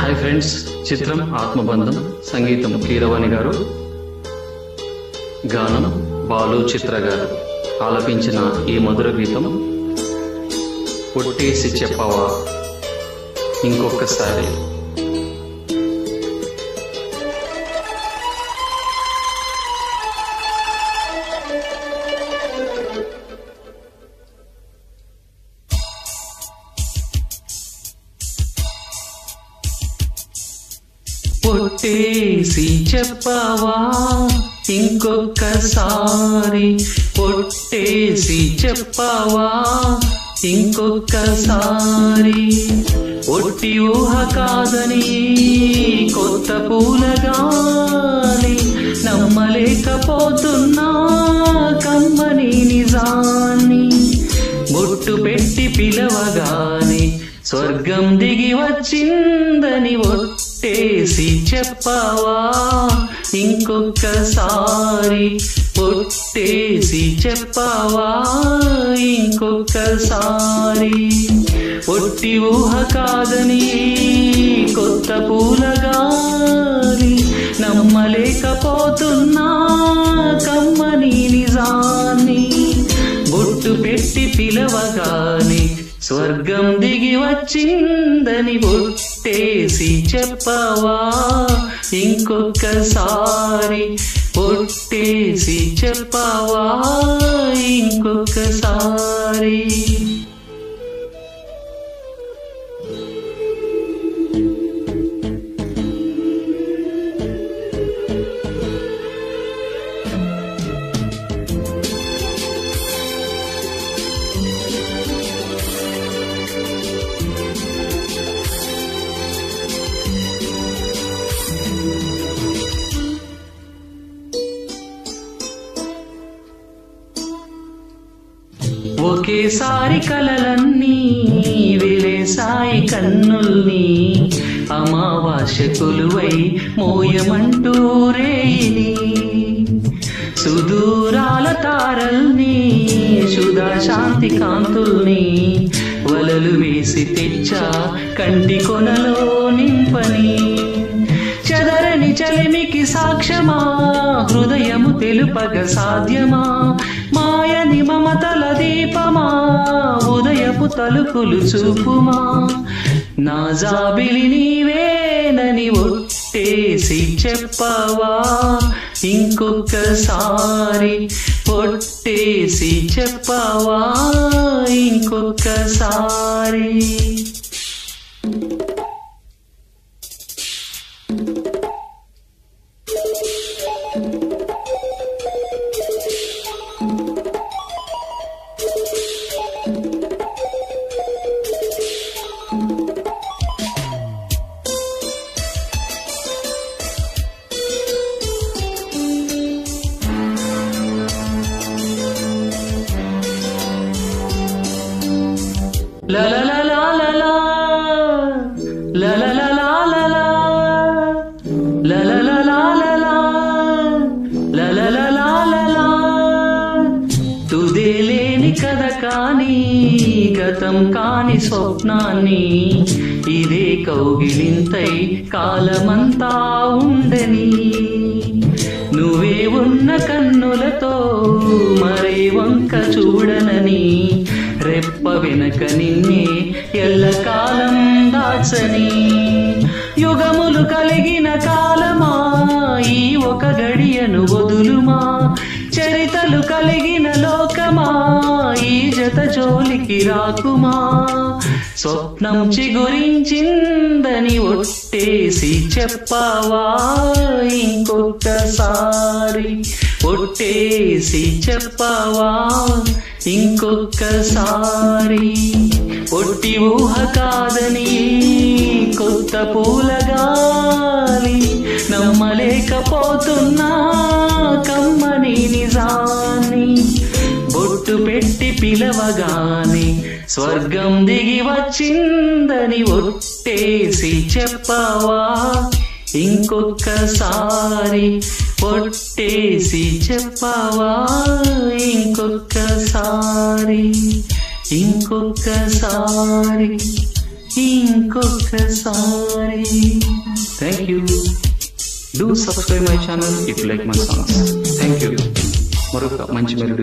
Hi friends, చిత్రం ఆత్మబంధం, సంగీతం కీరవాణి గారు, గానం బాలు చిత్ర గారు ఆలపించిన ఈ మధుర గీతం ఒట్టేసి చెప్పవా ఇంకొకసారి. ఒట్టేసి చెప్పవా ఇంకొకసారి, ఒట్టేసి చెప్పవా ఇంకొకసారి. ఒట్టి ఊహ కాదని కొత్త పూలగాని నమ్మలేకపోతున్నా కమ్మని నిజాన్ని. బొట్టు పెట్టి పిలవగాని స్వర్గం దిగి వచ్చిందని ఒట్టేసి చెప్పవా ఇంకొకసారి, ఒట్టేసి చెప్పవా ఇంకొకసారి. ఒట్టి ఊహ కాదని కొత్త పూలగాని నమ్మలేకపోతున్నా కమ్మని నిజాన్ని. బొట్టు పెట్టి పిలవగాని స్వర్గం దిగి వచ్చిందని ఒట్టేసి చెప్పవా ఇంకొకసారి, ఒట్టేసి చెప్పవా ఇంకొకసారి. ఒకేసారి కలలన్నీ వెలేసాయి కన్నుల్ని, అమావాస్య కొలువై మోయమంటూ రేయిని. సుదూరాల తారల్ని సుధా శాంతి కాంతుల్ని వలలు వేసి తెచ్చా కంటి కొనలో నింపని. చెదరని చలిమికి సాక్ష్యమా హృదయము తెలుపగ సాధ్యమా, మాయని మమతల దీపమా ఉదయపు తలుపులు చూపుమా. నా జాబిలి నీవేనని ఒట్టేసి చెప్పవా ఇంకొకసారి, ఒట్టేసి చెప్పవా ఇంకొకసారి. La la la la la la, la la la la la la, la la la la la la, la la la la la la. తుదేలేని కథ కాని గతం కాని స్వప్నాన్ని ఇదే కౌగిలింతై కాలమంతా ఉండని. నువ్వే ఉన్న కన్నులతో మరే వంక చూడనని, రెప్ప వెనక నిన్నే ఎల్లకాలం దాచని. యుగములు కలిగిన కాలమా ఈ ఒక గడియను వదులుమా, చరితలు కలిగిన లోకమా ఈ జత జోలికి రాకుమా. స్వప్నం చిగురించిందని ఒట్టేసి చెప్పవా ఇంకొకసారి, ఒట్టేసి చెప్పవా ఇంకొకసారి. ఒట్టి ఊహ కాదని కొత్త పూలగాలి నమ్మలేకపోతున్నా కమ్మని నిజాన్ని. బొట్టు పెట్టి పిలవగాని స్వర్గం దిగి వచ్చిందని ఒట్టేసి చెప్పవా ఇంకొకసారి, ఒట్టేసి చెప్పవా ఇంకొకసారి, ఇంకొకసారి, ఇంకొకసారి. Thank you. Do subscribe my channel if you like my songs. Thank you. మరొక మంచి మెలోడీ